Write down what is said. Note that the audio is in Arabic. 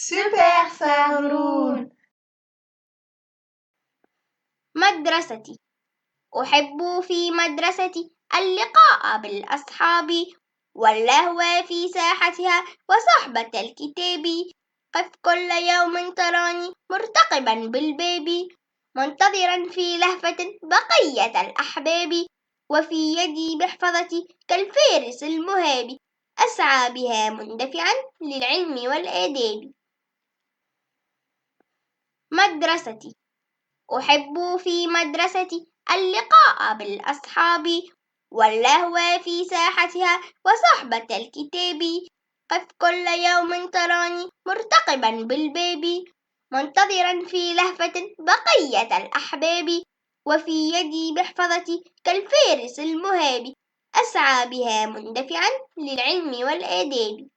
سوبر سهرون. مدرستي. أحب في مدرستي اللقاء بالأصحاب واللهو في ساحتها وصحبة الكتاب. قف كل يوم تراني مرتقبا بالباب منتظرا في لهفة بقية الأحباب وفي يدي محفظتي كالفارس المهاب أسعى بها مندفعا للعلم والآداب. مدرستي. أحب في مدرستي اللقاء بالأصحاب واللهو في ساحتها وصحبة الكتاب. قف كل يوم تراني مرتقبا بالباب منتظرا في لهفة بقية الأحباب وفي يدي محفظتي كالفارس المهاب أسعى بها مندفعا للعلم والآداب.